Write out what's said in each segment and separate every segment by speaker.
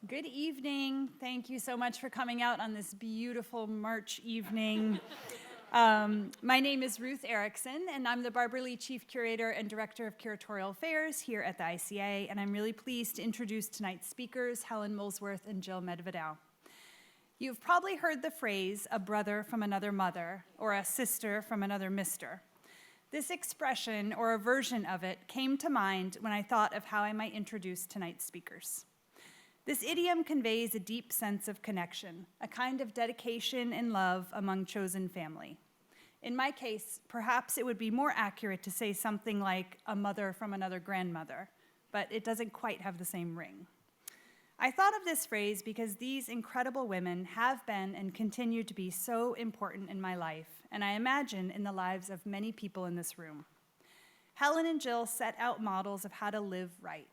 Speaker 1: Good evening. Thank you so much for coming out on this beautiful March evening. My name is Ruth Erickson, and I'm the Barbara Lee Chief Curator and Director of Curatorial Affairs here at the ICA, and I'm really pleased to introduce tonight's speakers, Helen Molesworth and Jill Medvedow. You've probably heard the phrase, a brother from another mother, or a sister from another mister. This expression, or a version of it, came to mind when I thought of how I might introduce tonight's speakers. This idiom conveys a deep sense of connection, a kind of dedication and love among chosen family. In my case, perhaps it would be more accurate to say something like a mother from another grandmother, but it doesn't quite have the same ring. I thought of this phrase because these incredible women have been and continue to be so important in my life, and I imagine in the lives of many people in this room. Helen and Jill set out models of how to live right,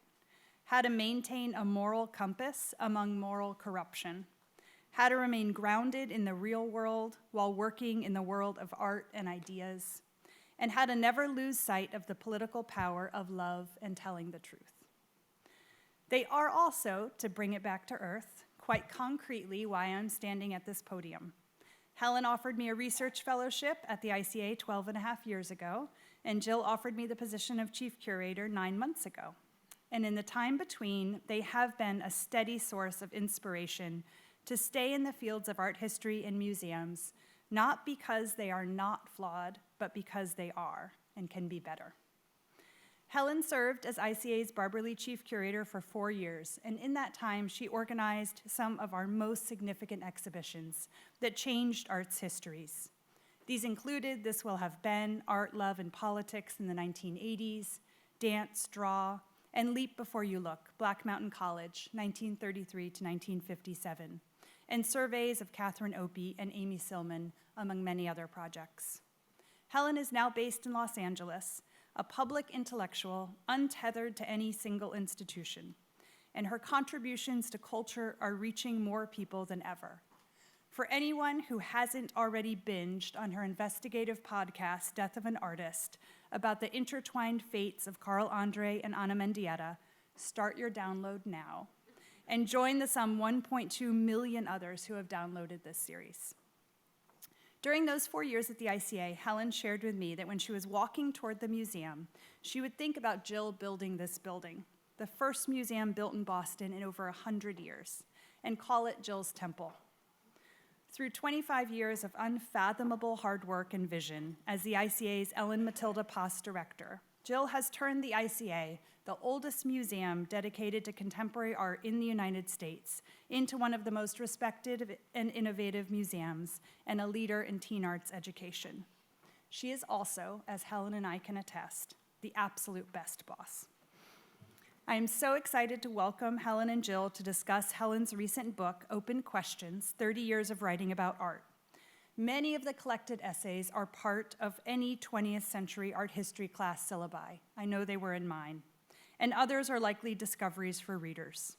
Speaker 1: how to maintain a moral compass among moral corruption, how to remain grounded in the real world while working in the world of art and ideas, and how to never lose sight of the political power of love and telling the truth. They are also, to bring it back to earth, quite concretely why I'm standing at this podium. Helen offered me a research fellowship at the ICA 12 and a half years ago, and Jill offered me the position of chief curator 9 months ago. And in the time between, they have been a steady source of inspiration to stay in the fields of art history and museums, not because they are not flawed, but because they are and can be better. Helen served as ICA's Barbara Lee Chief Curator for 4 years, and in that time, she organized some of our most significant exhibitions that changed art's histories. These included This Will Have Been, Art, Love, and Politics in the 1980s, Dance, Draw, and Leap Before You Look, Black Mountain College, 1933 to 1957, and surveys of Catherine Opie and Amy Silman, among many other projects. Helen is now based in Los Angeles, a public intellectual untethered to any single institution, and her contributions to culture are reaching more people than ever. For anyone who hasn't already binged on her investigative podcast, Death of an Artist, about the intertwined fates of Carl Andre and Ana Mendieta, start your download now, and join the some 1.2 million others who have downloaded this series. During those 4 years at the ICA, Helen shared with me that when she was walking toward the museum, she would think about Jill building this building, the first museum built in Boston in over 100 years, and call it Jill's Temple. Through 25 years of unfathomable hard work and vision as the ICA's Ellen Matilda Post director, Jill has turned the ICA, the oldest museum dedicated to contemporary art in the United States, into one of the most respected and innovative museums and a leader in teen arts education. She is also, as Helen and I can attest, the absolute best boss. I am so excited to welcome Helen and Jill to discuss Helen's recent book, Open Questions, 30 Years of Writing About Art. Many of the collected essays are part of any 20th century art history class syllabi. I know they were in mine. And others are likely discoveries for readers.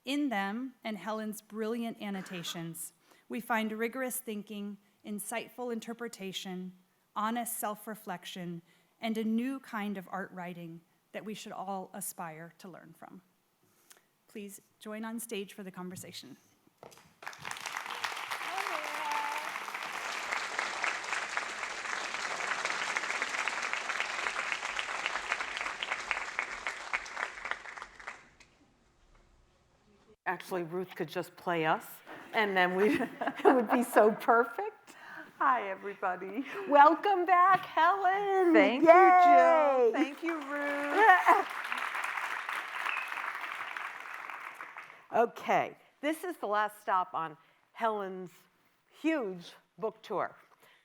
Speaker 1: In them, and Helen's brilliant annotations, we find rigorous thinking, insightful interpretation, honest self-reflection, and a new kind of art writing that we should all aspire to learn from. Please join on stage for the conversation.
Speaker 2: Actually, Ruth could just play us, and then it would be so perfect. Hi, everybody. Welcome back, Helen.
Speaker 3: Thank
Speaker 2: Yay.
Speaker 3: you, Jill. Thank you, Ruth.
Speaker 2: Okay, this is the last stop on Helen's huge book tour.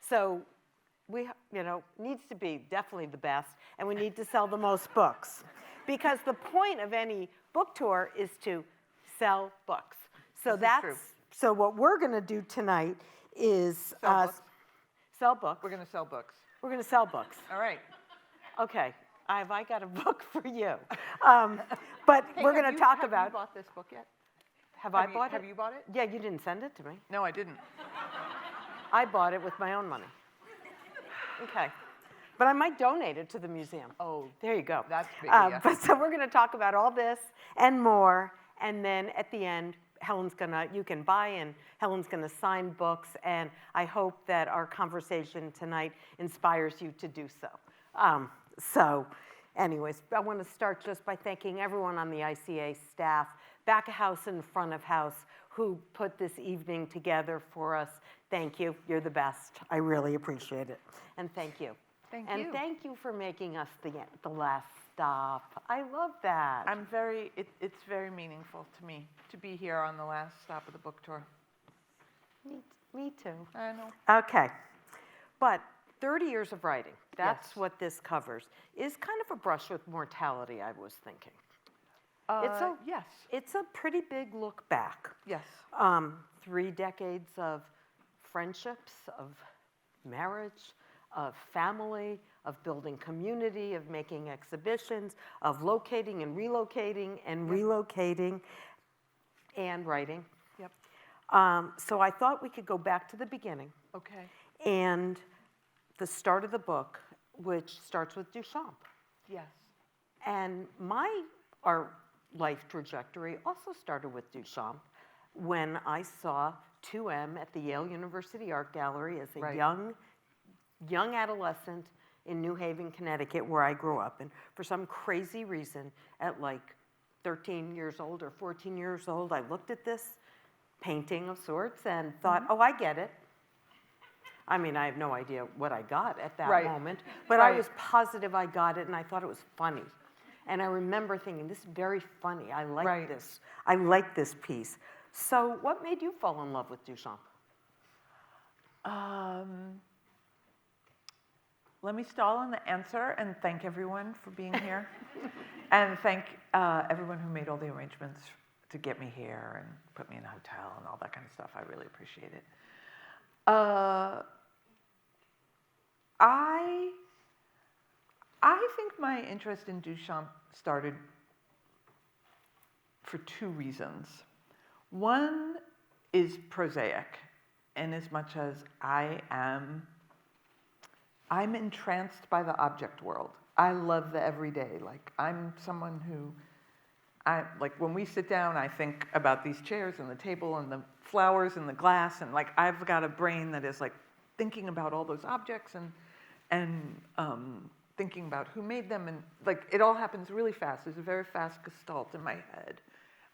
Speaker 2: So we, needs to be definitely the best, and we need to sell the most books. Because the point of any book tour is to sell books. So so what we're going to do tonight is sell books.
Speaker 3: We're going to sell books.
Speaker 2: We're going to sell books.
Speaker 3: All right.
Speaker 2: Okay. Have I got a book for you? But
Speaker 3: Hey,
Speaker 2: we're going to talk about.
Speaker 3: Have you bought this book yet?
Speaker 2: Have I bought it?
Speaker 3: Have you bought it?
Speaker 2: Yeah, you didn't send it to me.
Speaker 3: No, I didn't.
Speaker 2: I bought it with my own money. Okay. But I might donate it to the museum.
Speaker 3: Oh,
Speaker 2: there you go.
Speaker 3: That's big.
Speaker 2: But so we're going to talk about all this and more, and then at the end, you can buy, and Helen's gonna sign books, and I hope that our conversation tonight inspires you to do so. So anyways, I want to start just by thanking everyone on the ICA staff, back of house and front of house, who put this evening together for us. Thank you. You're the best. I really appreciate it. And thank you.
Speaker 3: Thank
Speaker 2: and
Speaker 3: you.
Speaker 2: thank you for making us the last stop. I love that.
Speaker 3: It's very meaningful to me to be here on the last stop of the book tour.
Speaker 2: Me too.
Speaker 3: I know.
Speaker 2: Okay. But 30 years of writing, that's
Speaker 3: Yes.
Speaker 2: what this covers, is kind of a brush with mortality, I was thinking.
Speaker 3: Yes.
Speaker 2: It's a pretty big look back.
Speaker 3: Yes.
Speaker 2: 3 decades of friendships, of marriage, of family, of building community, of making exhibitions, of locating and relocating and relocating and writing.
Speaker 3: Yep.
Speaker 2: So I thought we could go back to the beginning
Speaker 3: Okay.
Speaker 2: and the start of the book, which starts with Duchamp.
Speaker 3: Yes.
Speaker 2: And my art life trajectory also started with Duchamp when I saw 2M at the Yale University Art Gallery as a
Speaker 3: Right.
Speaker 2: young adolescent in New Haven, Connecticut, where I grew up. And for some crazy reason, at like 13 years old or 14 years old, I looked at this painting of sorts and thought, oh, I get it. I mean, I have no idea what I got at that
Speaker 3: Right.
Speaker 2: moment, but I
Speaker 3: Right.
Speaker 2: was positive I got it, and I thought it was funny. And I remember thinking, this is very funny. I like
Speaker 3: Right.
Speaker 2: this. I like this piece. So what made you fall in love with Duchamp?
Speaker 3: Let me stall on the answer and thank everyone for being here. And thank everyone who made all the arrangements to get me here and put me in a hotel and all that kind of stuff. I really appreciate it. I think my interest in Duchamp started for 2 reasons. One is prosaic, in as much as I'm entranced by the object world. I love the everyday. Like, I'm someone who, like when we sit down, I think about these chairs and the table and the flowers and the glass, and like I've got a brain that is like thinking about all those objects and thinking about who made them, and like it all happens really fast. There's a very fast gestalt in my head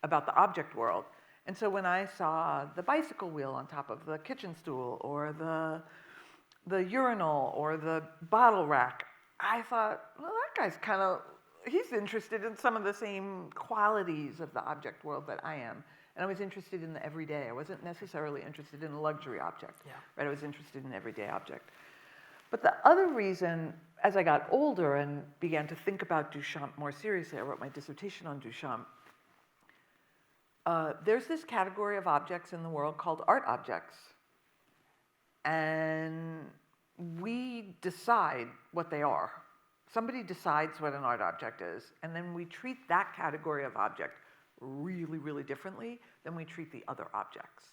Speaker 3: about the object world. And so when I saw the bicycle wheel on top of the kitchen stool, or the urinal, or the bottle rack, I thought, well, that guy's he's interested in some of the same qualities of the object world that I am. And I was interested in the everyday. I wasn't necessarily interested in a luxury object.
Speaker 2: Yeah.
Speaker 3: Right? I was interested in an everyday object. But the other reason, as I got older and began to think about Duchamp more seriously, I wrote my dissertation on Duchamp. There's this category of objects in the world called art objects. And we decide what they are. Somebody decides what an art object is, and then we treat that category of object really, really differently than we treat the other objects.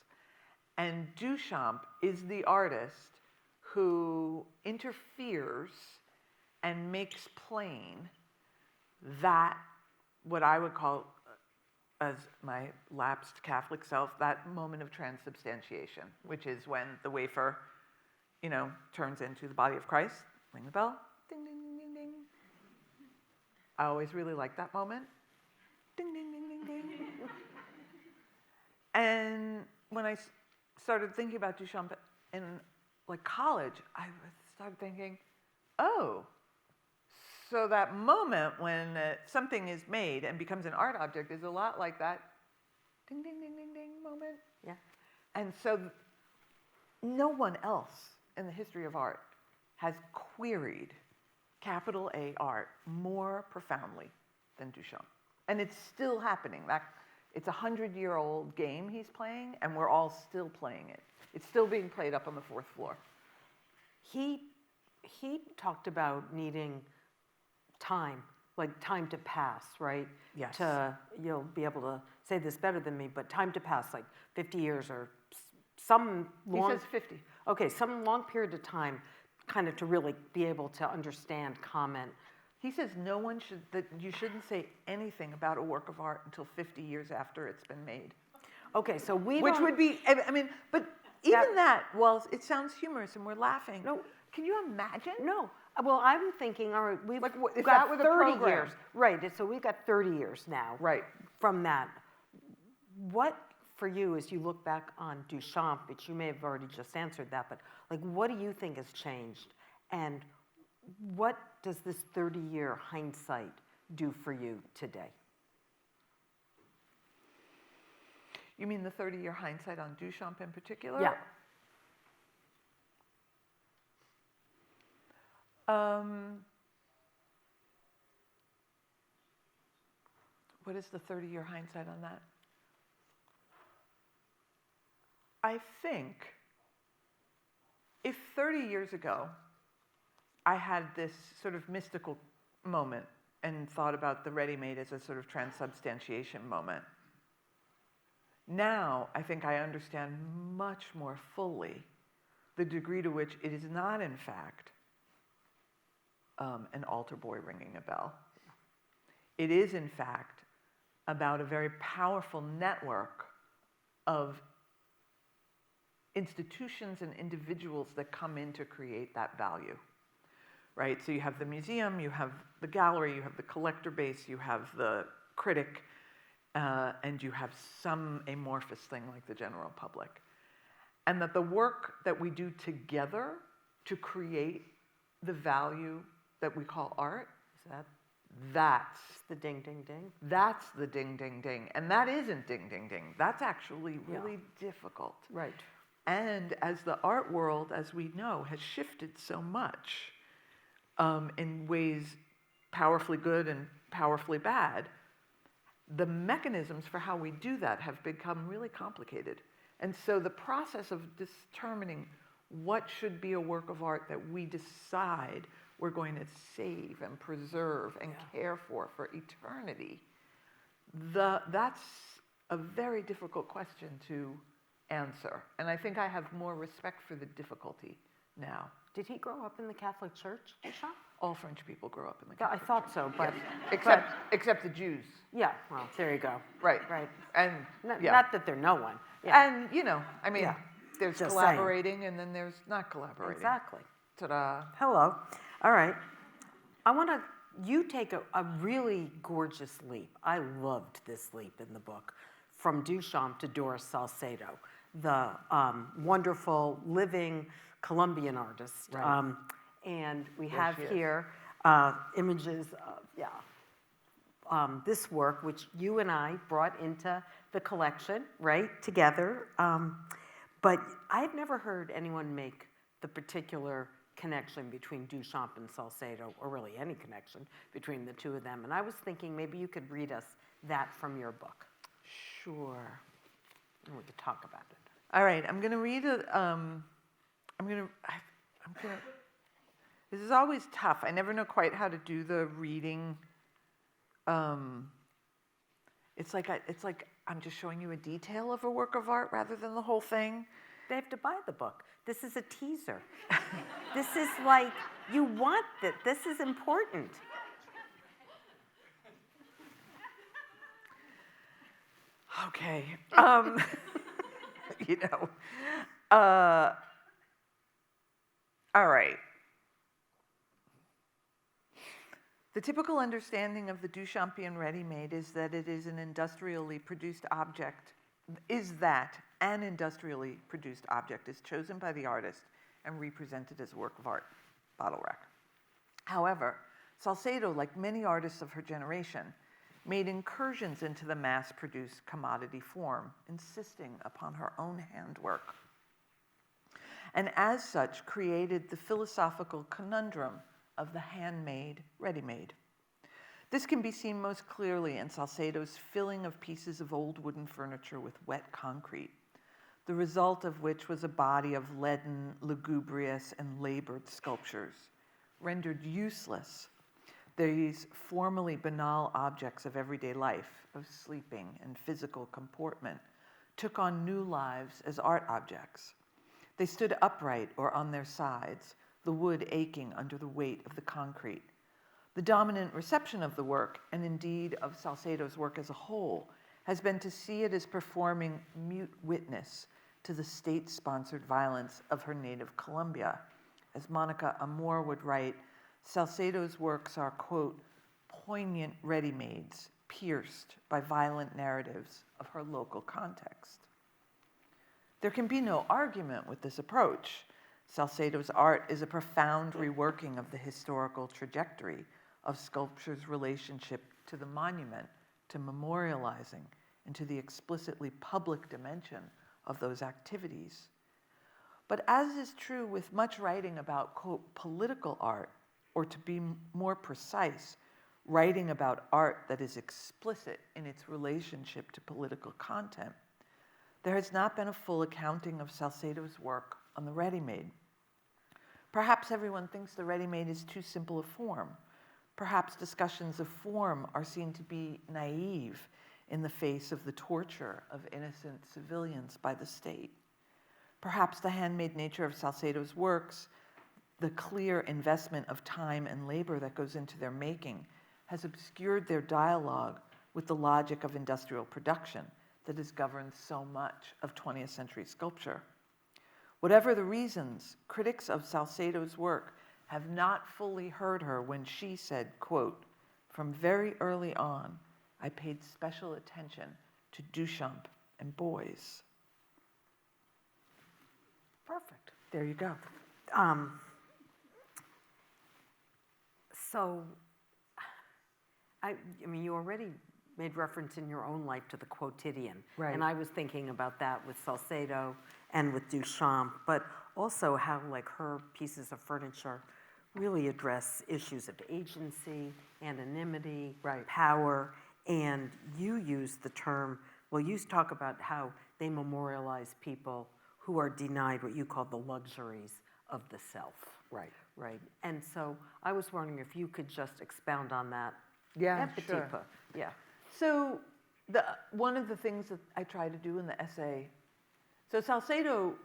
Speaker 3: And Duchamp is the artist who interferes and makes plain that, what I would call, as my lapsed Catholic self, that moment of transubstantiation, which is when the wafer, turns into the body of Christ. Ring the bell. Ding, ding, ding, ding, ding. I always really liked that moment. Ding, ding, ding, ding, ding. And when I started thinking about Duchamp in college, I started thinking, oh, so that moment when something is made and becomes an art object is a lot like that ding, ding, ding, ding, ding moment.
Speaker 2: Yeah.
Speaker 3: And so no one else in the history of art has queried capital A art more profoundly than Duchamp. And it's still happening. It's a 100-year-old game he's playing, and we're all still playing it. It's still being played up on the 4th floor.
Speaker 2: He talked about needing time, like time to pass, right?
Speaker 3: Yes.
Speaker 2: You'll be able to say this better than me, but time to pass, like 50 years or some long...
Speaker 3: He says 50.
Speaker 2: Okay, some long period of time, kind of to really be able to understand, comment.
Speaker 3: He says that you shouldn't say anything about a work of art until 50 years after it's been made.
Speaker 2: Okay, so we
Speaker 3: Which
Speaker 2: don't-
Speaker 3: would be, I mean, but even that, well, it sounds humorous and we're laughing.
Speaker 2: No.
Speaker 3: Can you imagine?
Speaker 2: No. Well, I'm thinking, all right, we've
Speaker 3: Like, if
Speaker 2: got
Speaker 3: that were the
Speaker 2: 30
Speaker 3: program.
Speaker 2: years. Right, so we've got 30 years now.
Speaker 3: Right.
Speaker 2: From that. What, for you, as you look back on Duchamp, which you may have already just answered that, but like, what do you think has changed? And what does this 30-year hindsight do for you today?
Speaker 3: You mean the 30-year hindsight on Duchamp in particular?
Speaker 2: Yeah.
Speaker 3: What is the 30-year hindsight on that? I think if 30 years ago I had this sort of mystical moment and thought about the ready-made as a sort of transubstantiation moment, now I think I understand much more fully the degree to which it is not, in fact, an altar boy ringing a bell. It is, in fact, about a very powerful network of institutions and individuals that come in to create that value, right? So you have the museum, you have the gallery, you have the collector base, you have the critic, and you have some amorphous thing like the general public. And that the work that we do together to create the value that we call art, that's
Speaker 2: The ding, ding, ding.
Speaker 3: that's the ding, ding, ding. And that isn't ding, ding, ding. That's actually really difficult.
Speaker 2: Right.
Speaker 3: And as the art world, as we know, has shifted so much in ways powerfully good and powerfully bad, the mechanisms for how we do that have become really complicated. And so the process of determining what should be a work of art that we decide we're going to save and preserve and care for eternity, that's a very difficult question to answer. And I think I have more respect for the difficulty now.
Speaker 2: Did he grow up in the Catholic Church, Duchamp?
Speaker 3: All French people grow up in the
Speaker 2: I
Speaker 3: Catholic
Speaker 2: thought so, but...
Speaker 3: Yes. Except the Jews.
Speaker 2: Yeah, well, there you go.
Speaker 3: Right.
Speaker 2: Right.
Speaker 3: And
Speaker 2: Not that they're no one. Yeah.
Speaker 3: And, you know, I mean,
Speaker 2: Yeah.
Speaker 3: there's
Speaker 2: Just
Speaker 3: collaborating and then there's not collaborating.
Speaker 2: Exactly.
Speaker 3: Ta-da.
Speaker 2: Hello. All right. I want to, you take a really gorgeous leap. I loved this leap in the book, from Duchamp to Doris Salcedo, the wonderful living Colombian artist.
Speaker 3: Right.
Speaker 2: And we
Speaker 3: There
Speaker 2: have
Speaker 3: she is.
Speaker 2: here images of, this work, which you and I brought into the collection, right, together. But I've never heard anyone make the particular connection between Duchamp and Salcedo, or really any connection between the two of them. And I was thinking maybe you could read us that from your book.
Speaker 3: Sure.
Speaker 2: And we could talk about it.
Speaker 3: All right, I'm going to read this is always tough. I never know quite how to do the reading. It's like I'm just showing you a detail of a work of art rather than the whole thing.
Speaker 2: They have to buy the book. This is a teaser. This is like, you want that. This is important.
Speaker 3: Okay. You know. All right. The typical understanding of the Duchampian ready-made is that it is an industrially produced object, an industrially produced object is chosen by the artist and represented as a work of art, bottle rack. However, Salcedo, like many artists of her generation, made incursions into the mass-produced commodity form, insisting upon her own handwork, and as such created the philosophical conundrum of the handmade ready-made. This can be seen most clearly in Salcedo's filling of pieces of old wooden furniture with wet concrete, the result of which was a body of leaden, lugubrious, and labored sculptures. Rendered useless, these formerly banal objects of everyday life, of sleeping and physical comportment, took on new lives as art objects. They stood upright or on their sides, the wood aching under the weight of the concrete. The dominant reception of the work, and indeed of Salcedo's work as a whole, has been to see it as performing mute witness to the state-sponsored violence of her native Colombia. As Monica Amor would write, Salcedo's works are, quote, poignant ready-mades, pierced by violent narratives of her local context. There can be no argument with this approach. Salcedo's art is a profound reworking of the historical trajectory of sculpture's relationship to the monument, to memorializing, and to the explicitly public dimension of those activities. But as is true with much writing about, quote, political art, or to be more precise, writing about art that is explicit in its relationship to political content, there has not been a full accounting of Salcedo's work on the ready-made. Perhaps everyone thinks the ready-made is too simple a form. Perhaps discussions of form are seen to be naive in the face of the torture of innocent civilians by the state. Perhaps the handmade nature of Salcedo's works, the clear investment of time and labor that goes into their making, has obscured their dialogue with the logic of industrial production that has governed so much of 20th century sculpture. Whatever the reasons, critics of Salcedo's work have not fully heard her when she said, quote, from very early on, I paid special attention to Duchamp and boys.
Speaker 2: Perfect.
Speaker 3: There you go.
Speaker 2: So, I mean, you already made reference in your own life to the quotidian.
Speaker 3: Right.
Speaker 2: And I was thinking about that with Salcedo and with Duchamp, but also how, like, her pieces of furniture really address issues of agency, anonymity,
Speaker 3: Right.
Speaker 2: power, and you use the term, well, you talk about how they memorialize people who are denied what you call the luxuries of the self.
Speaker 3: Right.
Speaker 2: Right. And so I was wondering if you could just expound on that.
Speaker 3: Yeah,
Speaker 2: a petit
Speaker 3: sure.
Speaker 2: peu. Yeah.
Speaker 3: So one of the things that I try to do in the essay, so Salcedo,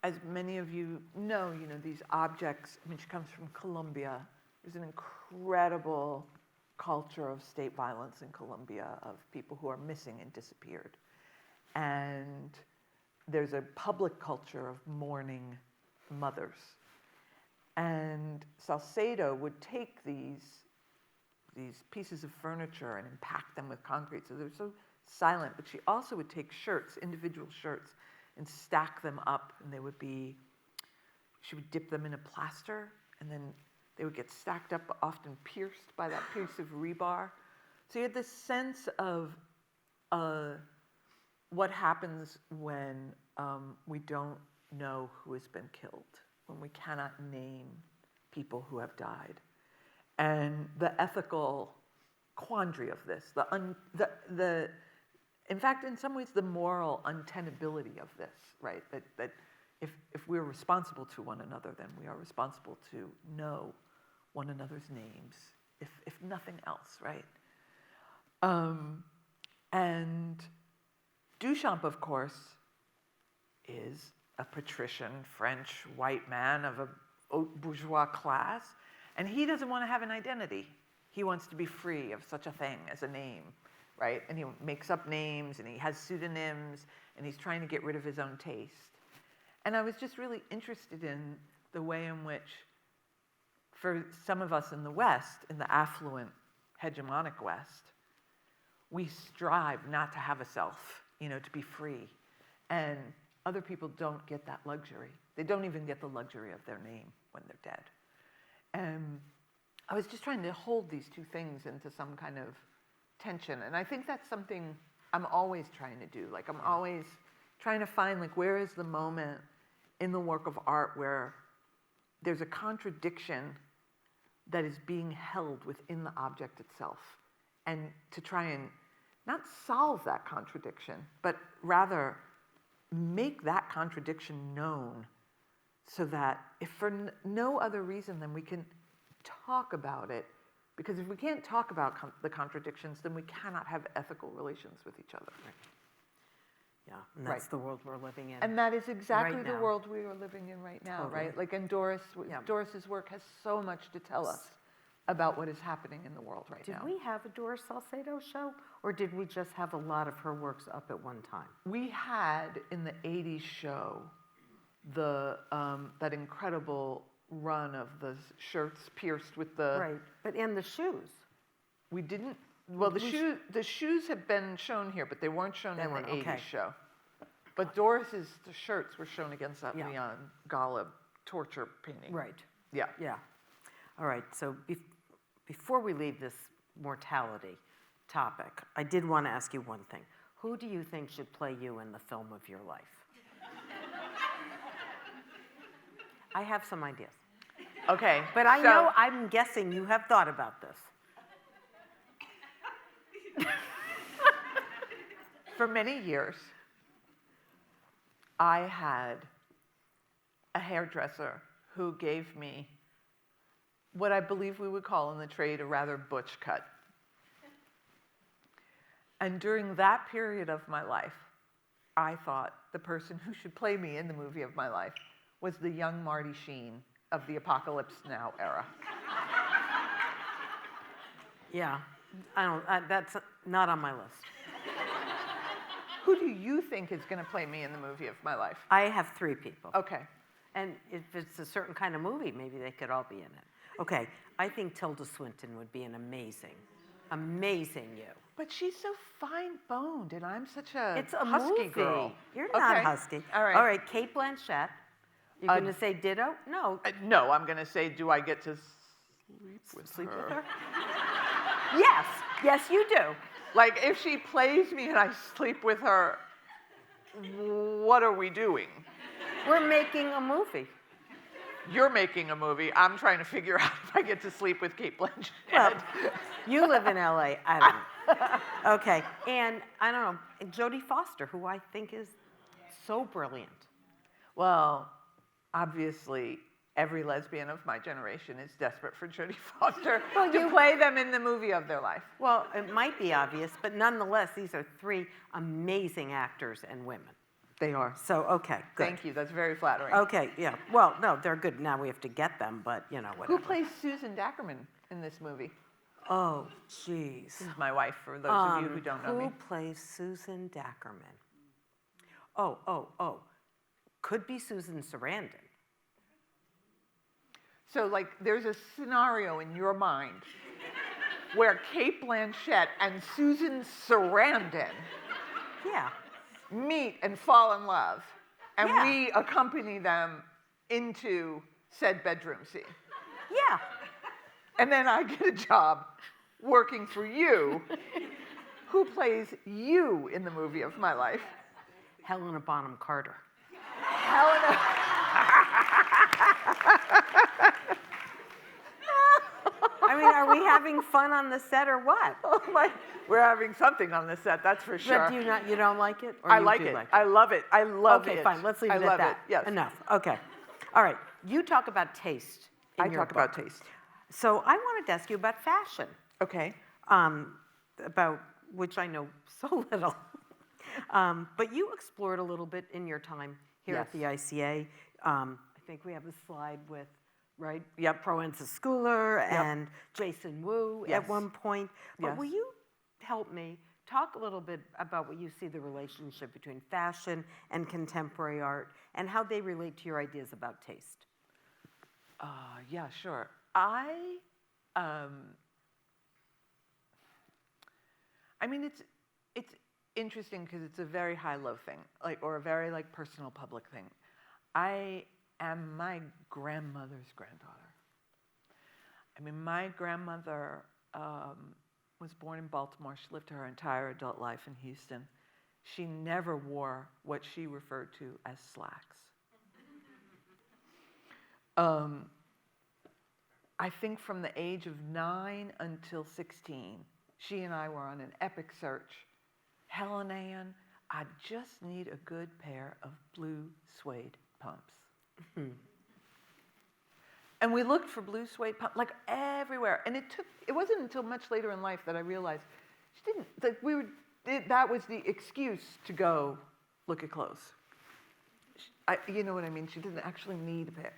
Speaker 3: as many of you know, these objects, I mean, she comes from Colombia. There's an incredible culture of state violence in Colombia, of people who are missing and disappeared. And there's a public culture of mourning mothers. And Salcedo would take these pieces of furniture and impact them with concrete, so they're so silent. But she also would take shirts, individual shirts, and stack them up, and she would dip them in a plaster, and then they would get stacked up, often pierced by that piece of rebar. So you had this sense of what happens when we don't know who has been killed, when we cannot name people who have died. And the ethical quandary of this, in fact, in some ways, the moral untenability of this, right? That if we're responsible to one another, then we are responsible to know one another's names, if nothing else, right? And Duchamp, of course, is a patrician French white man of a haute bourgeois class, and he doesn't want to have an identity. He wants to be free of such a thing as a name, right? And he makes up names, and he has pseudonyms, and he's trying to get rid of his own taste. And I was just really interested in the way in which, for some of us in the West, in the affluent, hegemonic West, we strive not to have a self, to be free. And other people don't get that luxury. They don't even get the luxury of their name when they're dead. And I was just trying to hold these two things into some kind of tension. And I think that's something I'm always trying to do. Like, I'm always trying to find, like, where is the moment in the work of art where there's a contradiction that is being held within the object itself, and to try and not solve that contradiction, but rather make that contradiction known, so that if for no other reason than we can talk about it, because if we can't talk about the contradictions, then we cannot have ethical relations with each other. Right?
Speaker 2: Yeah, and that's the world we're living in.
Speaker 3: And that is exactly
Speaker 2: right
Speaker 3: the
Speaker 2: now.
Speaker 3: world we are living in right now,
Speaker 2: Totally.
Speaker 3: right? Like, and Doris's work has so much to tell us about what is happening in the world right
Speaker 2: Did
Speaker 3: now.
Speaker 2: we have a Doris Salcedo show, or did we just have a lot of her works up at one time?
Speaker 3: We had in the 80s show that incredible run of the shirts pierced with the.
Speaker 2: Right, but in the shoes.
Speaker 3: We didn't. Well, the shoes have been shown here, but they weren't shown in the 80s show. But Doris's the shirts were shown against that Leon Golub torture painting.
Speaker 2: Right.
Speaker 3: Yeah.
Speaker 2: Yeah. All right, so before we leave this mortality topic, I did want to ask you one thing. Who do you think should play you in the film of your life? I have some ideas.
Speaker 3: Okay.
Speaker 2: But I know, I'm guessing you have thought about this.
Speaker 3: For many years, I had a hairdresser who gave me what I believe we would call in the trade a rather butch cut. And during that period of my life, I thought the person who should play me in the movie of my life was the young Marty Sheen of the Apocalypse Now era.
Speaker 2: Yeah, that's not on my list.
Speaker 3: Who do you think is going to play me in the movie of my life?
Speaker 2: I have 3 people.
Speaker 3: Okay.
Speaker 2: And if it's a certain kind of movie, maybe they could all be in it. Okay, I think Tilda Swinton would be an amazing you.
Speaker 3: But she's so fine-boned, and I'm such a
Speaker 2: It's a
Speaker 3: husky
Speaker 2: movie.
Speaker 3: girl.
Speaker 2: You're not
Speaker 3: Okay.
Speaker 2: husky.
Speaker 3: All right.
Speaker 2: All right, Cate Blanchett. You're going to say ditto? No.
Speaker 3: No, I'm going to say, do I get to sleep with her?
Speaker 2: Yes. Yes, you do.
Speaker 3: Like, if she plays me and I sleep with her, what are we doing?
Speaker 2: We're making a movie.
Speaker 3: You're making a movie. I'm trying to figure out if I get to sleep with Cate Blanchett.
Speaker 2: Well, you live in LA. I don't know. Okay. And I don't know, Jodie Foster, who I think is so brilliant.
Speaker 3: Well, obviously, every lesbian of my generation is desperate for Jodie Foster to play them in the movie of their life.
Speaker 2: Well, it might be obvious, but nonetheless, these are 3 amazing actors and women.
Speaker 3: They are.
Speaker 2: So, okay, good.
Speaker 3: Thank you. That's very flattering.
Speaker 2: Okay, yeah. Well, no, they're good. Now we have to get them, but, you know, whatever.
Speaker 3: Who plays Susan Dackerman in this movie?
Speaker 2: Oh, jeez.
Speaker 3: This is my wife, for those of you who don't know me.
Speaker 2: Who plays Susan Dackerman? Oh. Could be Susan Sarandon.
Speaker 3: So, like, there's a scenario in your mind where Cate Blanchett and Susan Sarandon
Speaker 2: Yeah.
Speaker 3: meet and fall in love, and
Speaker 2: Yeah.
Speaker 3: we accompany them into said bedroom scene.
Speaker 2: Yeah.
Speaker 3: And then I get a job working for you. Who plays you in the movie of my life?
Speaker 2: Helena Bonham Carter.
Speaker 3: Helena.
Speaker 2: I mean, are we having fun on the set or what?
Speaker 3: Oh my, we're having something on the set, that's for sure.
Speaker 2: But you don't like it? Or
Speaker 3: I
Speaker 2: you
Speaker 3: like
Speaker 2: do
Speaker 3: it.
Speaker 2: Like it?
Speaker 3: I love it. I love it.
Speaker 2: Okay, fine. Let's leave it
Speaker 3: I
Speaker 2: at
Speaker 3: love
Speaker 2: that.
Speaker 3: It. Yes.
Speaker 2: Enough. Okay. All right. You talk about taste in
Speaker 3: I
Speaker 2: your
Speaker 3: talk about
Speaker 2: book.
Speaker 3: taste.
Speaker 2: So I wanted to ask you about fashion,
Speaker 3: Okay.
Speaker 2: about which I know so little. But you explored a little bit in your time here at the ICA. I think we have a slide with, right?
Speaker 3: Yep.
Speaker 2: Proenza Schooler and Jason Wu
Speaker 3: Yes.
Speaker 2: at one point. But
Speaker 3: Yes.
Speaker 2: will you help me talk a little bit about what you see the relationship between fashion and contemporary art and how they relate to your ideas about taste?
Speaker 3: Yeah, sure. I mean, it's interesting because it's a very high-low thing, or a very personal public thing. I am my grandmother's granddaughter. I mean, my grandmother was born in Baltimore. She lived her entire adult life in Houston. She never wore what she referred to as slacks. I think from the age of 9 until 16, she and I were on an epic search. Helen Ann, I just need a good pair of blue suede pumps. And we looked for blue suede pumps, everywhere. And it wasn't until much later in life that I realized she didn't, that was the excuse to go look at clothes. You know what I mean? She didn't actually need a pair,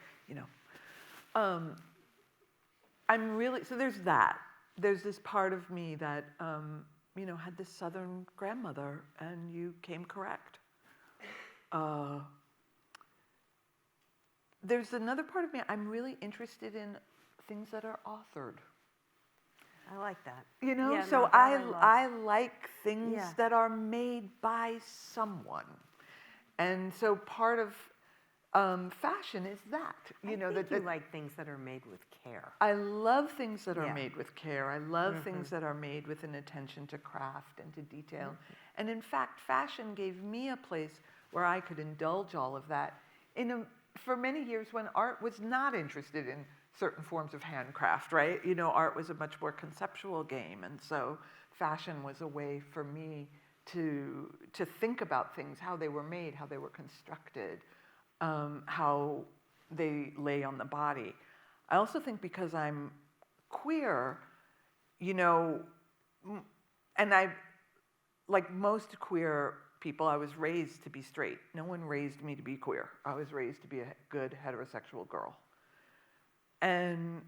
Speaker 3: I'm really, so there's that. There's this part of me that, had this Southern grandmother, and you came correct. There's another part of me, I'm really interested in things that are authored.
Speaker 2: I like that.
Speaker 3: So
Speaker 2: no, that
Speaker 3: I like things
Speaker 2: Yeah.
Speaker 3: that are made by someone. And so part of fashion is that.
Speaker 2: I think you like things that are made with care.
Speaker 3: I love things that are
Speaker 2: Yeah.
Speaker 3: made with care. I love things that are made with an attention to craft and to detail. And in fact, fashion gave me a place where I could indulge all of that for many years when art was not interested in certain forms of handcraft, right? Art was a much more conceptual game. And so fashion was a way for me to think about things, how they were made, how they were constructed, how they lay on the body. I also think because I'm queer, and like most queer people, I was raised to be straight. No one raised me to be queer. I was raised to be a good heterosexual girl. And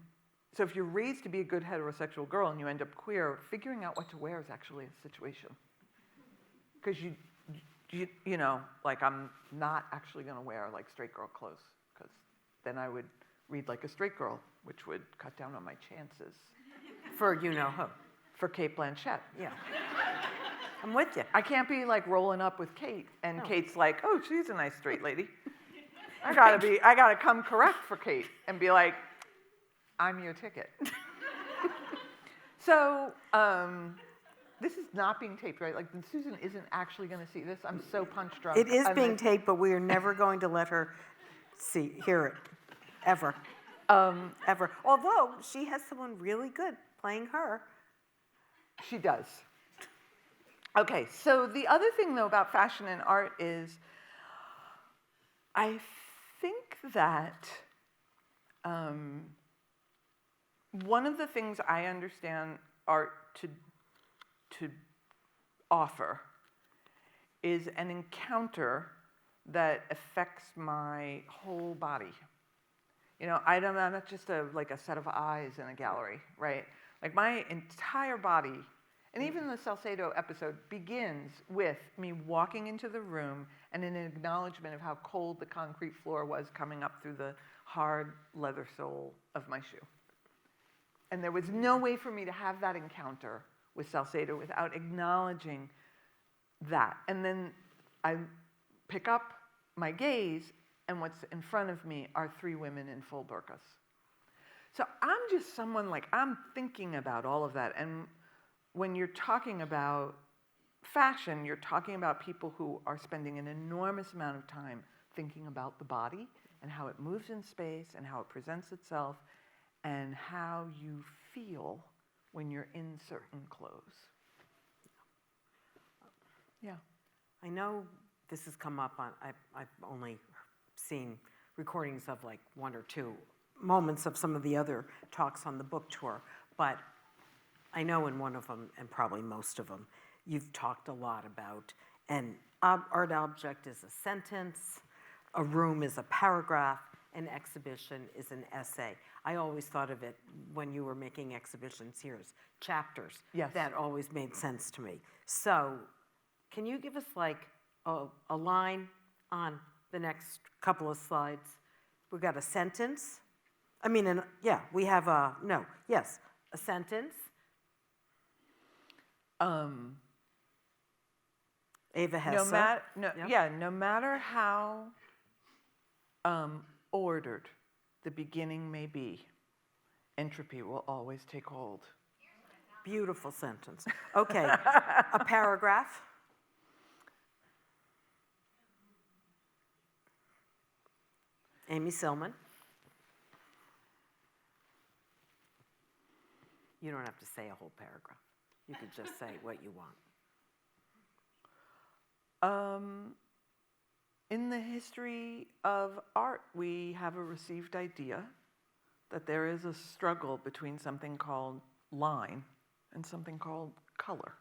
Speaker 3: so if you're raised to be a good heterosexual girl and you end up queer, figuring out what to wear is actually a situation. Because I'm not actually going to wear like straight girl clothes, because then I would read like a straight girl, which would cut down on my chances.
Speaker 2: For who.
Speaker 3: For Kate Blanchett.
Speaker 2: Yeah. I'm with you.
Speaker 3: I can't be like rolling up with Kate, and Kate's like, oh, she's a nice straight lady. I gotta come correct for Kate and be like, I'm your ticket. So, this is not being taped, right? Like, Susan isn't actually going to see this. I'm so punch drunk.
Speaker 2: It is being taped, but we are never going to let her hear it, ever. Ever. Although she has someone really good playing her.
Speaker 3: She does. Okay, so the other thing, though, about fashion and art is I think that one of the things I understand art to offer is an encounter that affects my whole body. I'm not just a set of eyes in a gallery, right? Like my entire body, and even the Salcedo episode begins with me walking into the room and an acknowledgement of how cold the concrete floor was coming up through the hard leather sole of my shoe. And there was no way for me to have that encounter with Salcedo without acknowledging that. And then I pick up my gaze, and what's in front of me are three women in full burqas. So I'm just someone I'm thinking about all of that. And when you're talking about fashion, you're talking about people who are spending an enormous amount of time thinking about the body and how it moves in space and how it presents itself and how you feel when you're in certain clothes. Yeah.
Speaker 2: I know this has come up on, I've only seen recordings of one or two moments of some of the other talks on the book tour, but I know in one of them, and probably most of them, you've talked a lot about an art object is a sentence, a room is a paragraph, an exhibition is an essay. I always thought of it when you were making exhibitions here as chapters.
Speaker 3: Yes.
Speaker 2: That always made sense to me. So can you give us a line on the next couple of slides? We've got a sentence. We have a sentence. Ava Hesse.
Speaker 3: No matter how ordered the beginning may be, entropy will always take hold.
Speaker 2: Beautiful sentence. Okay, a paragraph. Amy Silman. You don't have to say a whole paragraph. You could just say what you want.
Speaker 3: In the history of art, we have a received idea that there is a struggle between something called line and something called color.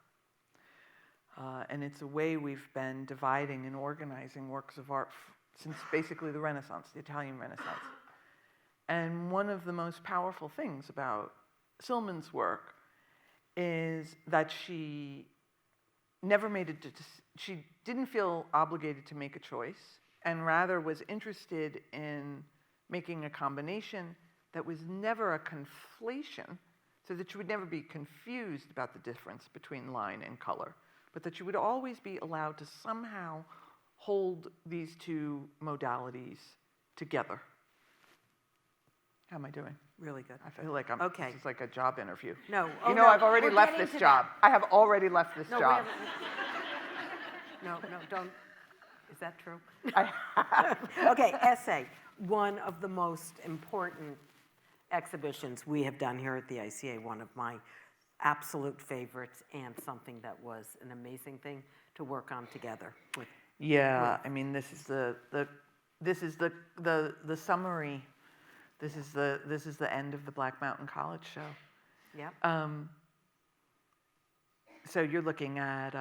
Speaker 3: And it's a way we've been dividing and organizing works of art since basically the Renaissance, the Italian Renaissance. And one of the most powerful things about Silman's work is that she never made a she didn't feel obligated to make a choice, and rather was interested in making a combination that was never a conflation, so that you would never be confused about the difference between line and color, but that you would always be allowed to somehow hold these two modalities together. How am I doing?
Speaker 2: Really good.
Speaker 3: I feel like
Speaker 2: Okay.
Speaker 3: this is like a job interview.
Speaker 2: No.
Speaker 3: You know, I've already
Speaker 2: we're
Speaker 3: left
Speaker 2: getting
Speaker 3: this
Speaker 2: to
Speaker 3: job.
Speaker 2: that.
Speaker 3: I have already left this
Speaker 2: No, we
Speaker 3: job.
Speaker 2: haven't. No, don't. Is that true?
Speaker 3: I-
Speaker 2: Okay, essay. One of the most important exhibitions we have done here at the ICA, one of my absolute favorites, and something that was an amazing thing to work on together with.
Speaker 3: Yeah, I mean, this is the summary. This is the end of the Black Mountain College show.
Speaker 2: Yep.
Speaker 3: So you're looking at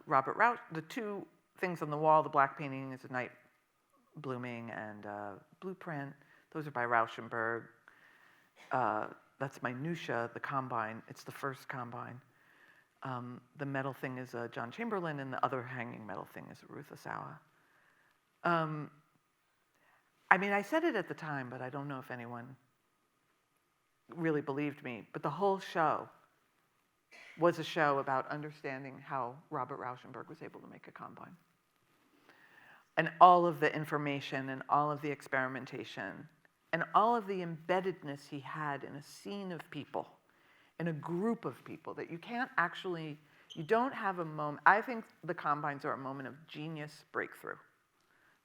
Speaker 3: Robert Rausch. The two things on the wall, the black painting is a night blooming and blueprint. Those are by Rauschenberg. That's Minutia, the Combine. It's the first Combine. The metal thing is John Chamberlain, and the other hanging metal thing is Ruth Asawa. I mean, I said it at the time, but I don't know if anyone really believed me. But the whole show was a show about understanding how Robert Rauschenberg was able to make a Combine. And all of the information and all of the experimentation and all of the embeddedness he had in a scene of people, in a group of people that you can't actually, you don't have a moment. I think the Combines are a moment of genius breakthrough.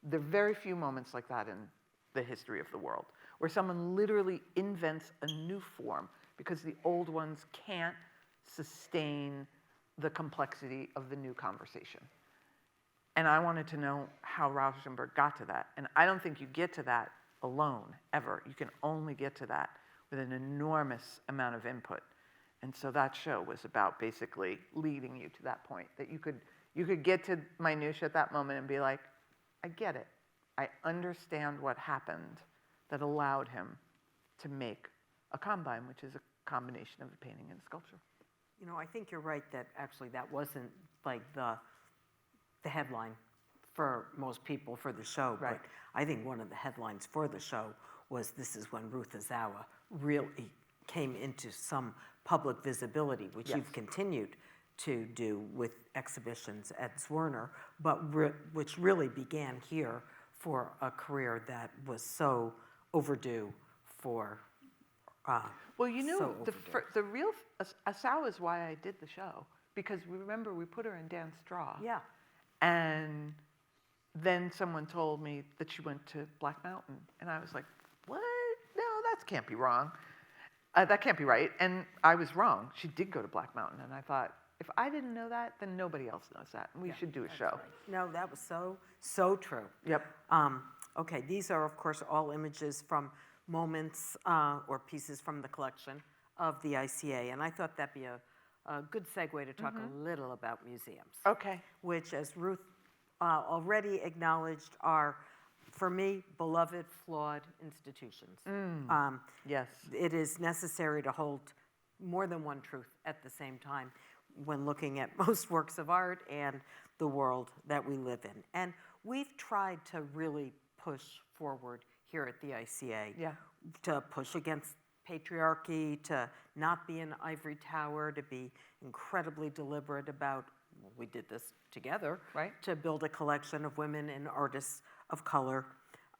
Speaker 3: There are very few moments like that in the history of the world, where someone literally invents a new form because the old ones can't sustain the complexity of the new conversation. And I wanted to know how Rauschenberg got to that. And I don't think you get to that alone, ever. You can only get to that with an enormous amount of input. And so that show was about basically leading you to that point, that you could get to Minutia at that moment and be like, I get it. I understand what happened that allowed him to make a Combine, which is a combination of a painting and a sculpture.
Speaker 2: You know, I think you're right that actually that wasn't like the headline for most people for the show.
Speaker 3: Right.
Speaker 2: But I think one of the headlines for the show was this is when Ruth Asawa really came into some public visibility, which
Speaker 3: Yes.
Speaker 2: you've continued to do with exhibitions at Zwerner, but which really began here for a career that was so overdue for.
Speaker 3: Well, you know,
Speaker 2: so
Speaker 3: the real Asawa is why I did the show, because remember we put her in Dan Straw.
Speaker 2: Yeah.
Speaker 3: And then someone told me that she went to Black Mountain, and I was like, what? No, that can't be wrong. That can't be right. And I was wrong. She did go to Black Mountain, and I thought, if I didn't know that, then nobody else knows that. And we should do a show.
Speaker 2: Right. No, that was so true.
Speaker 3: Yep.
Speaker 2: Okay, these are, of course, all images from moments or pieces from the collection of the ICA. And I thought that'd be a good segue to talk a little about museums.
Speaker 3: Okay.
Speaker 2: Which, as Ruth already acknowledged, are, for me, beloved, flawed institutions.
Speaker 3: Yes.
Speaker 2: It is necessary to hold more than one truth at the same time when looking at most works of art and the world that we live in. And we've tried to really push forward here at the ICA to push against patriarchy, to not be an ivory tower, to be incredibly deliberate about, well, we did this together,
Speaker 3: right?
Speaker 2: To build a collection of women and artists of color.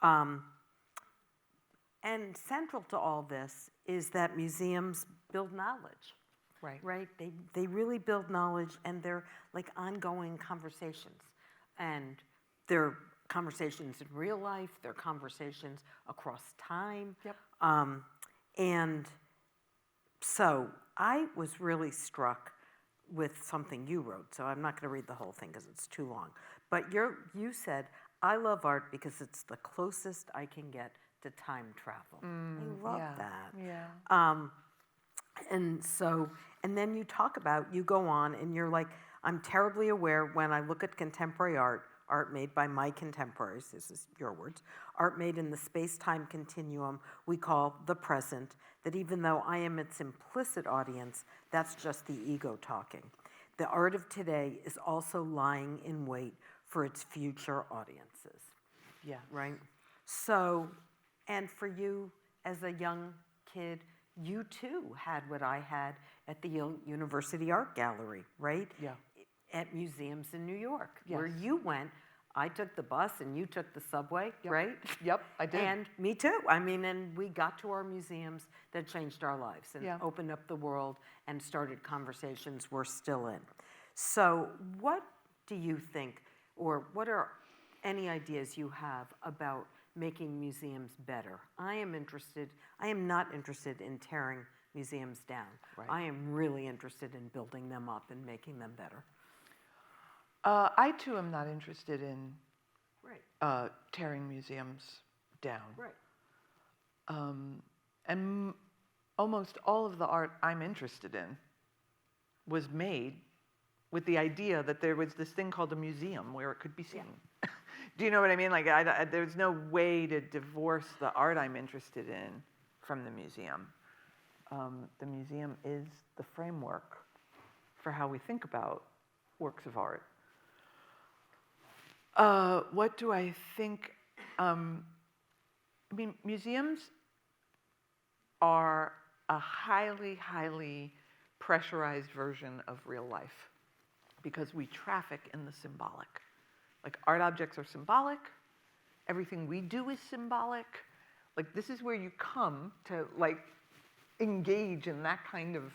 Speaker 2: And central to all this is that museums build knowledge. Right? They really build knowledge, and they're like ongoing conversations. And they're conversations in real life, they're conversations across time.
Speaker 3: Yep.
Speaker 2: And so I was really struck with something you wrote. So I'm not going to read the whole thing because it's too long. But you said, I love art because it's the closest I can get to time travel. I love that.
Speaker 3: Yeah.
Speaker 2: And then you go on and you're like, I'm terribly aware when I look at contemporary art, art made by my contemporaries, this is your words, art made in the space-time continuum we call the present, that even though I am its implicit audience, that's just the ego talking. The art of today is also lying in wait for its future audiences.
Speaker 3: Yeah.
Speaker 2: Right? So, and for you as a young kid, you too had what I had at the Yale University Art Gallery, right?
Speaker 3: Yeah.
Speaker 2: At museums in New York,
Speaker 3: Yes.
Speaker 2: where you went. I took the bus and you took the subway,
Speaker 3: Yep.
Speaker 2: right?
Speaker 3: Yep, I did.
Speaker 2: And me too. I mean, and we got to our museums that changed our lives and
Speaker 3: Yeah.
Speaker 2: opened up the world and started conversations we're still in. So what do you think, or what are any ideas you have about making museums better? I am not interested in tearing museums down.
Speaker 3: Right.
Speaker 2: I am really interested in building them up and making them better.
Speaker 3: I too am not interested in
Speaker 2: Right.
Speaker 3: tearing museums down.
Speaker 2: Right.
Speaker 3: And almost all of the art I'm interested in was made with the idea that there was this thing called a museum where it could be seen. Do you know what I mean? Like, there's no way to divorce the art I'm interested in from the museum. The museum is the framework for how we think about works of art. What do I think? I mean, museums are a highly, highly pressurized version of real life because we traffic in the symbolic. Like, art objects are symbolic. Everything we do is symbolic. Like, this is where you come to, like, engage in that kind of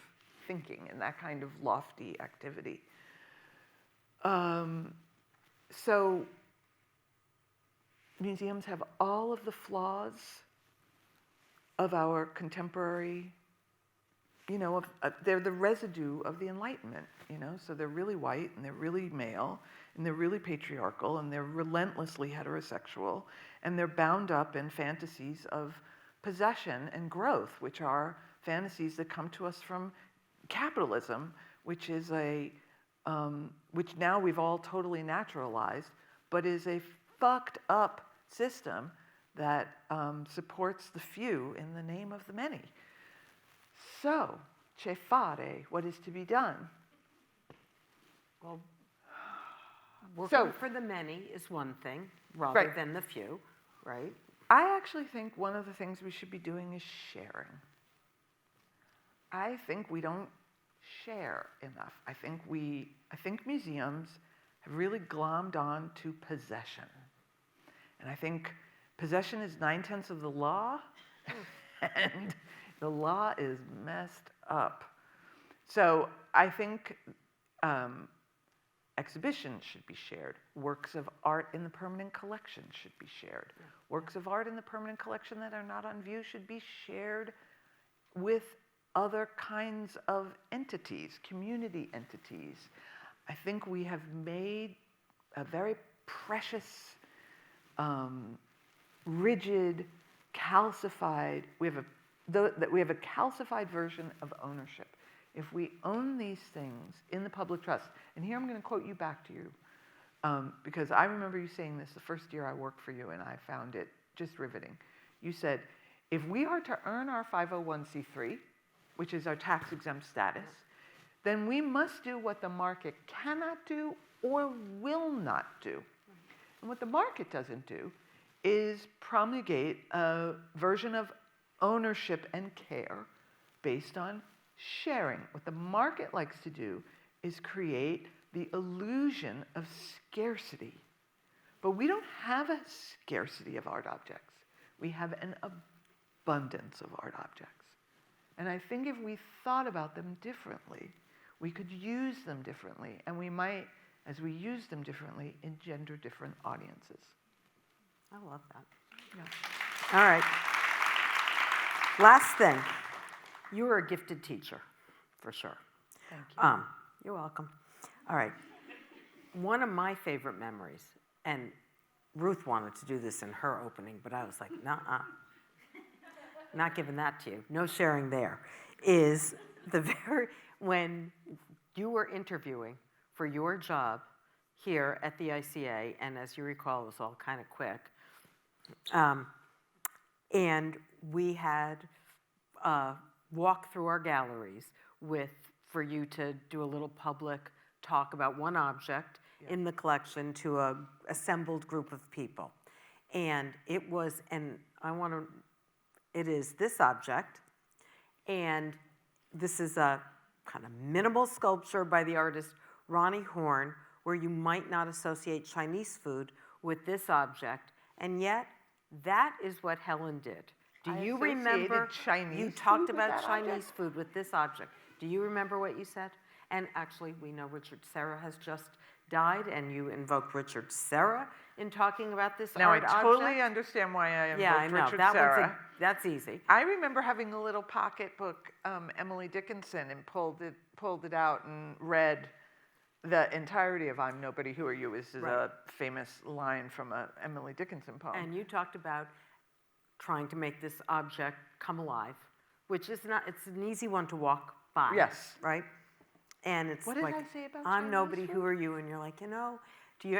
Speaker 3: thinking and that kind of lofty activity. So museums have all of the flaws of our contemporary, you know, they're the residue of the Enlightenment, you know, so they're really white and they're really male and they're really patriarchal and they're relentlessly heterosexual and they're bound up in fantasies of possession and growth, which are fantasies that come to us from capitalism, which is which now we've all totally naturalized, but is a fucked up system that supports the few in the name of the many. So, che fare, what is to be done?
Speaker 2: Well, working for the many is one thing rather than the few, right?
Speaker 3: I actually think one of the things we should be doing is sharing. I think we don't share enough. I think museums have really glommed on to possession. And I think possession is 9/10 of the law, and the law is messed up. So I think exhibitions should be shared. Works of art in the permanent collection should be shared. Works of art in the permanent collection that are not on view should be shared with other kinds of entities, community entities. I think we have made a very precious, rigid, calcified, we have a calcified version of ownership. If we own these things in the public trust, and here I'm going to quote you back to you, because I remember you saying this the first year I worked for you, and I found it just riveting. You said, if we are to earn our 501c3, which is our tax-exempt status, then we must do what the market cannot do or will not do. And what the market doesn't do is promulgate a version of ownership and care based on sharing. What the market likes to do is create the illusion of scarcity. But we don't have a scarcity of art objects. We have an abundance of art objects. And I think if we thought about them differently, we could use them differently, and we might, as we use them differently, engender different audiences.
Speaker 2: I love that.
Speaker 3: Yeah.
Speaker 2: All right. Last thing. You were a gifted teacher, for sure.
Speaker 3: Thank you.
Speaker 2: You're welcome. All right. One of my favorite memories, and Ruth wanted to do this in her opening, but I was like, nuh-uh. Not giving that to you. No sharing there. Is when you were interviewing for your job here at the ICA, and as you recall, it was all kind of quick. And we had walked through our galleries for you to do a little public talk about one object in the collection to a assembled group of people. And it was, it is this object, and this is a kind of minimal sculpture by the artist Ronnie Horn, where you might not associate Chinese food with this object, and yet that is what Helen did. Do you remember? You talked about Chinese food with this object. Do you remember what you said? And actually, we know Richard Serra has just died, and you invoked Richard Serra in talking about this
Speaker 3: Now,
Speaker 2: art
Speaker 3: I
Speaker 2: object.
Speaker 3: totally understand why I invoked
Speaker 2: Yeah, I know.
Speaker 3: Richard Serra.
Speaker 2: That's easy.
Speaker 3: I remember having a little pocketbook, Emily Dickinson, and pulled it out and read the entirety of "I'm Nobody, Who Are You" is a famous line from a Emily Dickinson poem.
Speaker 2: And you talked about trying to make this object come alive, which is not, it's an easy one to walk by.
Speaker 3: Yes.
Speaker 2: Right? And it's
Speaker 3: What did
Speaker 2: like,
Speaker 3: I say about
Speaker 2: I'm
Speaker 3: Chinese
Speaker 2: nobody,
Speaker 3: food?
Speaker 2: who are you? And you're like, have you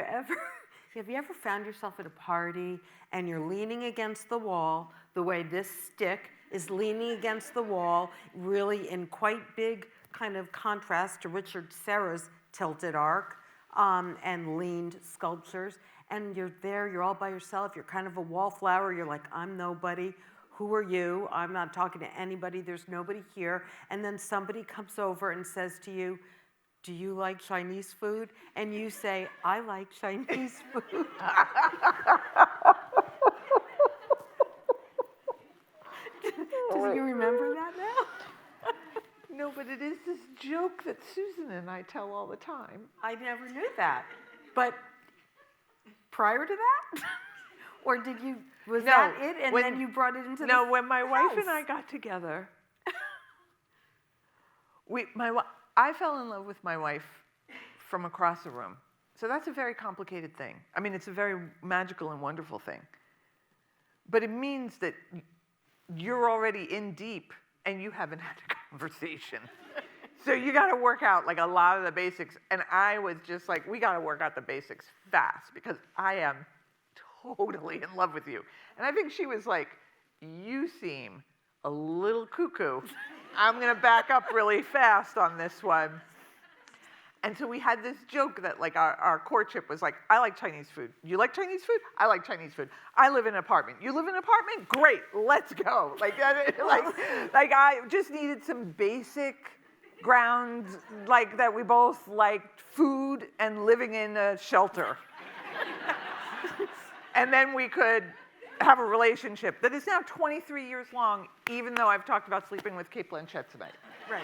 Speaker 2: ever found yourself at a party and you're leaning against the wall the way this stick is leaning against the wall, really in quite big kind of contrast to Richard Serra's tilted arc and leaned sculptures, and you're there, you're all by yourself, you're kind of a wallflower, you're like, I'm nobody, who are you? I'm not talking to anybody, there's nobody here, and then somebody comes over and says to you, do you like Chinese food? And you say, I like Chinese food. Do you remember that now?
Speaker 3: No, but it is this joke that Susan and I tell all the time.
Speaker 2: I never knew that. But prior to that? Or was that it? And then you brought it into the
Speaker 3: when my wife
Speaker 2: house.
Speaker 3: and I got together, I fell in love with my wife from across the room. So that's a very complicated thing. I mean, it's a very magical and wonderful thing. But it means that you're already in deep and you haven't had a conversation. So you got to work out like a lot of the basics. And I was just like, we got to work out the basics fast because I am totally in love with you. And I think she was like, you seem a little cuckoo. I'm going to back up really fast on this one. And so we had this joke that like our courtship was like, I like Chinese food. You like Chinese food? I like Chinese food. I live in an apartment. You live in an apartment? Great, let's go. Like I just needed some basic grounds, like that we both liked food and living in a shelter. And then we could have a relationship that is now 23 years long, even though I've talked about sleeping with Kate Blanchett tonight.
Speaker 2: Right.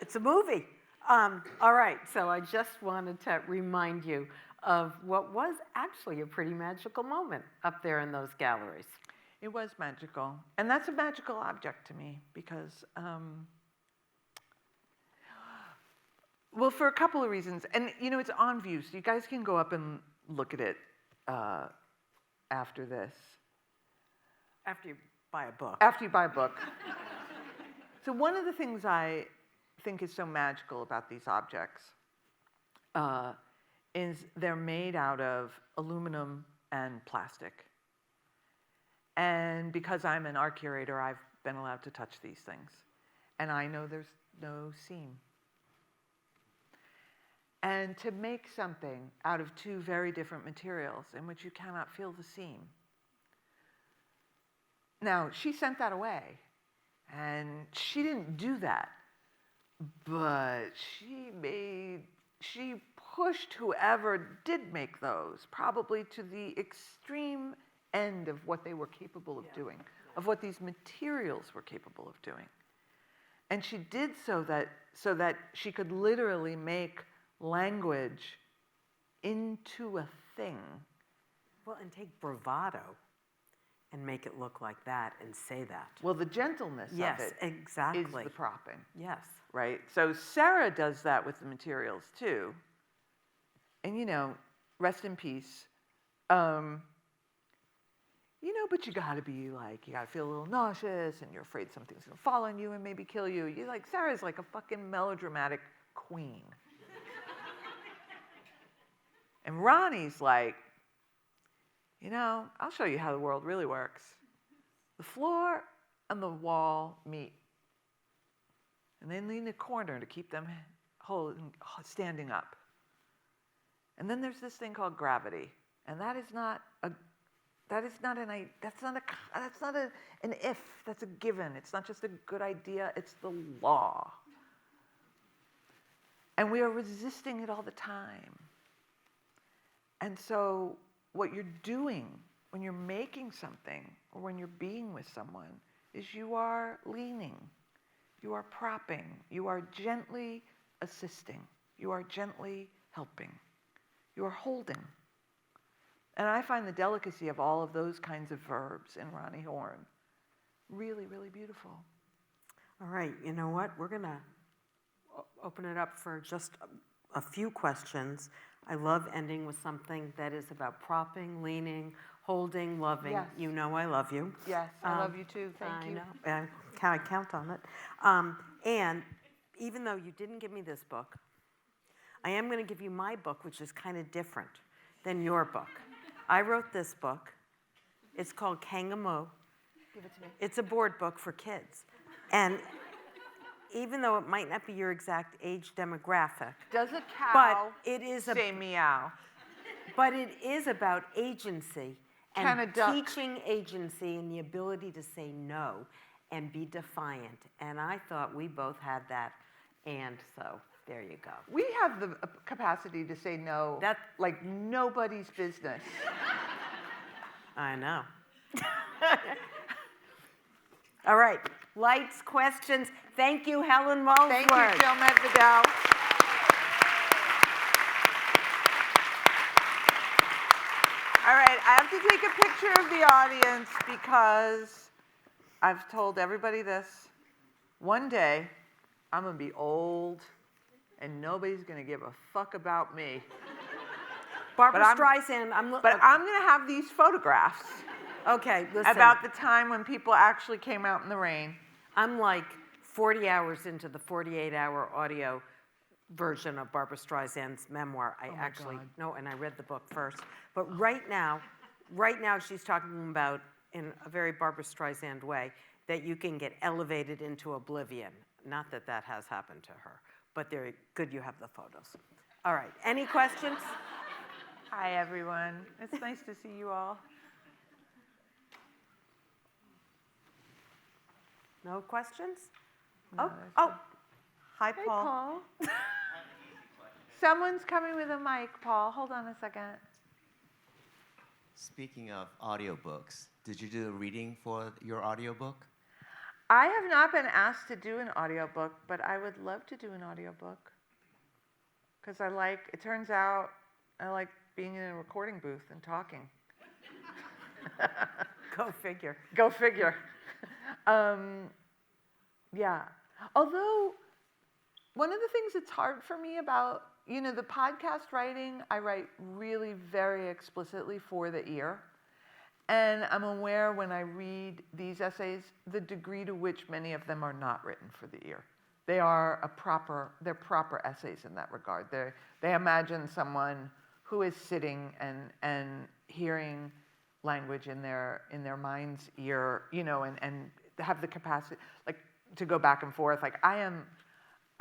Speaker 2: It's a movie. All right, so I just wanted to remind you of what was actually a pretty magical moment up there in those galleries.
Speaker 3: It was magical. And that's a magical object to me because, well, for a couple of reasons. And, it's on view, so you guys can go up and look at it after this.
Speaker 2: After you buy a book.
Speaker 3: After you buy a book. So one of the things I think is so magical about these objects is they're made out of aluminum and plastic. And because I'm an art curator, I've been allowed to touch these things. And I know there's no seam. And to make something out of two very different materials in which you cannot feel the seam. Now, she sent that away. And she didn't do that. But she pushed whoever did make those probably to the extreme end of what they were capable of doing, of what these materials were capable of doing. And she did so that she could literally make language into a thing.
Speaker 2: Well, and take bravado and make it look like that and say that.
Speaker 3: Well, the gentleness of it
Speaker 2: exactly.
Speaker 3: is the propping.
Speaker 2: Yes.
Speaker 3: Right? So Sarah does that with the materials too. And rest in peace. But you gotta be like, you gotta feel a little nauseous and you're afraid something's gonna fall on you and maybe kill you. Sarah's like a fucking melodramatic queen. And Ronnie's like, you know, I'll show you how the world really works. The floor and the wall meet. And they need a corner to keep them standing up. And then there's this thing called gravity. And that's not an if, that's a given. It's not just a good idea, it's the law. And we are resisting it all the time. And so what you're doing when you're making something or when you're being with someone is you are leaning, you are propping, you are gently assisting, you are gently helping, you are holding. And I find the delicacy of all of those kinds of verbs in Ronnie Horn really, really beautiful.
Speaker 2: All right, you know what? We're going to open it up for just a few questions. I love ending with something that is about propping, leaning, holding, loving.
Speaker 3: Yes.
Speaker 2: You know I love you.
Speaker 3: Yes, I love you too. Thank you.
Speaker 2: I know. I count on it. And even though you didn't give me this book, I am going to give you my book, which is kind of different than your book. I wrote this book. It's called Kangamoo.
Speaker 3: Give it to me.
Speaker 2: It's a board book for kids. And even though it might not be your exact age demographic,
Speaker 3: Does a cow
Speaker 2: but it is
Speaker 3: say meow?
Speaker 2: but it is about agency
Speaker 3: Can
Speaker 2: and
Speaker 3: a duck-
Speaker 2: teaching agency and the ability to say no and be defiant. And I thought we both had that, and so there you go.
Speaker 3: We have the capacity to say no like nobody's business.
Speaker 2: I know. All right, lights, questions. Thank you, Helen Molesworth.
Speaker 3: Thank you, Jill Medvedow. All right, I have to take a picture of the audience because I've told everybody this. One day, I'm going to be old and nobody's going to give a fuck about me.
Speaker 2: Barbara
Speaker 3: But
Speaker 2: Streisand.
Speaker 3: But I'm going to have these photographs
Speaker 2: Okay, listen.
Speaker 3: about the time when people actually came out in the rain.
Speaker 2: I'm like 40 hours into the 48-hour audio version of Barbara Streisand's memoir. I no, and I read the book first. But right now she's talking about, in a very Barbara Streisand way, that you can get elevated into oblivion. Not that that has happened to her, but they're good you have the photos. All right, any questions?
Speaker 3: Hi, everyone. It's nice to see you all.
Speaker 2: No questions?
Speaker 3: No,
Speaker 2: Hi,
Speaker 3: Hey,
Speaker 2: Paul.
Speaker 3: Paul. Someone's coming with a mic, Paul. Hold on a second.
Speaker 4: Speaking of audiobooks, did you do a reading for your audiobook?
Speaker 3: I have not been asked to do an audiobook, but I would love to do an audiobook. Because it turns out, I like being in a recording booth and talking.
Speaker 2: Go figure.
Speaker 3: Go figure. Yeah. Although, one of the things that's hard for me about, the podcast writing, I write really very explicitly for the ear. And I'm aware when I read these essays, the degree to which many of them are not written for the ear. They're proper essays in that regard. They imagine someone who is sitting and hearing language in their mind's ear, and have the capacity, to go back and forth.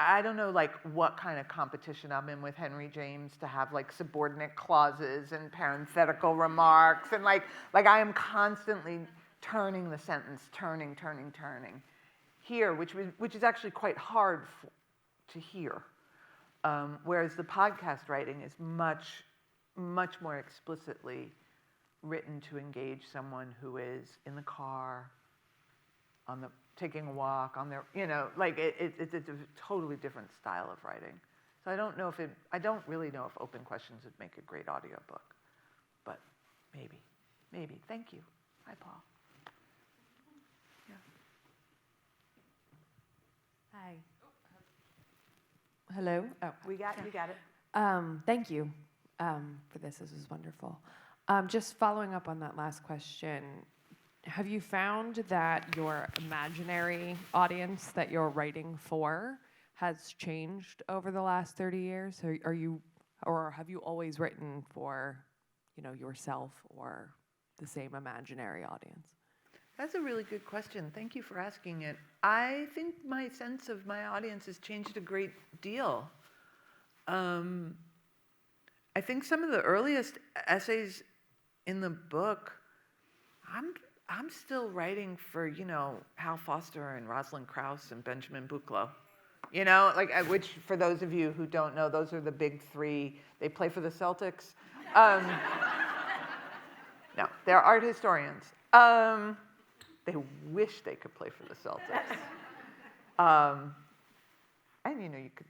Speaker 3: I don't know, what kind of competition I'm in with Henry James to have, subordinate clauses and parenthetical remarks. And, I am constantly turning the sentence, turning. Here, which is actually quite hard to hear. Whereas the podcast writing is much more explicitly written to engage someone who is in the car, taking a walk, on their, it's a totally different style of writing. So I don't really know if open questions would make a great audiobook, but maybe. Thank you. Hi, Paul. Yeah.
Speaker 5: Hi. Hello. Oh,
Speaker 2: We got it.
Speaker 5: thank you for this. This was wonderful. Just following up on that last question, have you found that your imaginary audience that you're writing for has changed over the last 30 years? Are you Or have you always written for, yourself or the same imaginary audience?
Speaker 3: That's a really good question. Thank you for asking it. I think my sense of my audience has changed a great deal. I think some of the earliest essays in the book, I'm still writing for, Hal Foster and Rosalind Krauss and Benjamin Buchloh. Which, for those of you who don't know, those are the big three. They play for the Celtics. No, they're art historians. They wish they could play for the Celtics. And you could,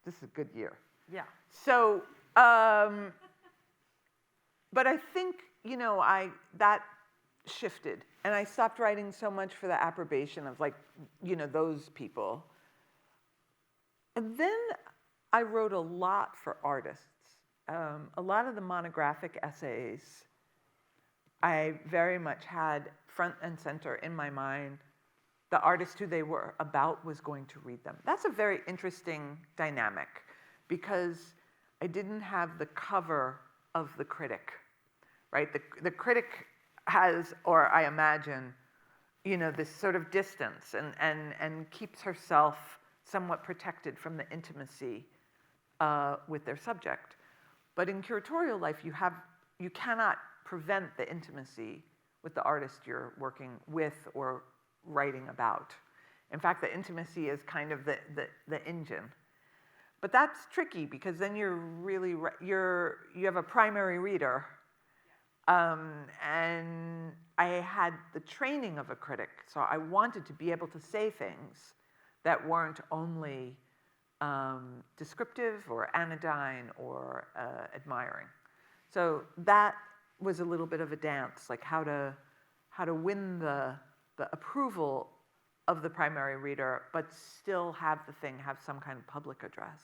Speaker 3: this is a good year.
Speaker 2: Yeah.
Speaker 3: So, but I think, that shifted. And I stopped writing so much for the approbation of those people. And then I wrote a lot for artists. A lot of the monographic essays, I very much had front and center in my mind the artist who they were about was going to read them. That's a very interesting dynamic because I didn't have the cover of the critic, right? The critic has, or I imagine, this sort of distance and keeps herself somewhat protected from the intimacy with their subject. But in curatorial life, you cannot prevent the intimacy with the artist you're working with or writing about. In fact, the intimacy is kind of the engine. But that's tricky because then you have a primary reader, and I had the training of a critic, so I wanted to be able to say things that weren't only descriptive or anodyne or admiring. So that was a little bit of a dance, like how to win the approval of the primary reader, but still have the thing have some kind of public address.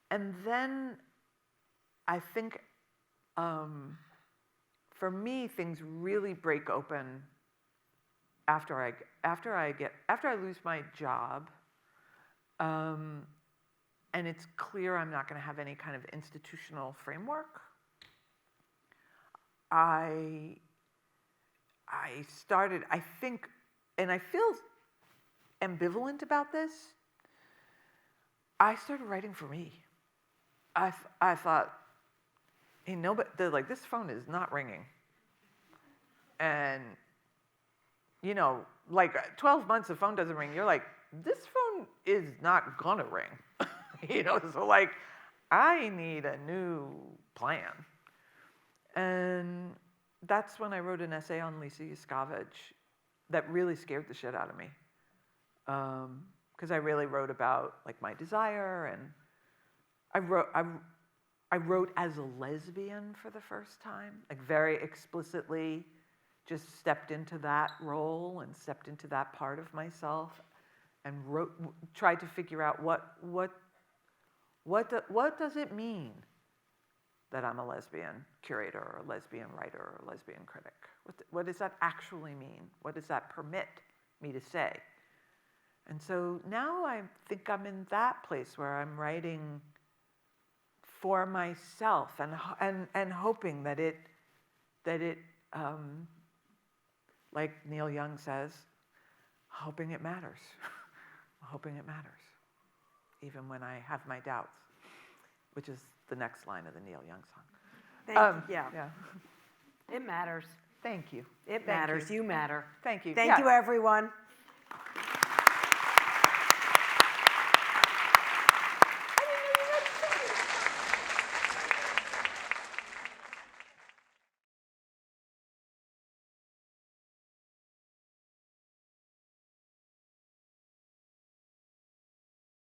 Speaker 3: And then I think for me, things really break open after I lose my job, and it's clear I'm not going to have any kind of institutional framework. I started, I think, and I feel ambivalent about this, I started writing for me. I thought, hey, nobody, this phone is not ringing. And, 12 months the phone doesn't ring, you're like, this phone is not gonna ring. So I need a new plan. And that's when I wrote an essay on Lisa Yuskavage that really scared the shit out of me. Because I really wrote about my desire, and I wrote as a lesbian for the first time, very explicitly just stepped into that role and stepped into that part of myself and tried to figure out what does it mean that I'm a lesbian curator or a lesbian writer or a lesbian critic? What does that actually mean? What does that permit me to say? And so now I think I'm in that place where I'm writing for myself and hoping that it like Neil Young says, hoping it matters. Hoping it matters, even when I have my doubts, which is the next line of the Neil Young song.
Speaker 2: Yeah. It matters.
Speaker 3: Thank you.
Speaker 2: It matters. You matter.
Speaker 3: Thank you.
Speaker 2: Thank you, everyone.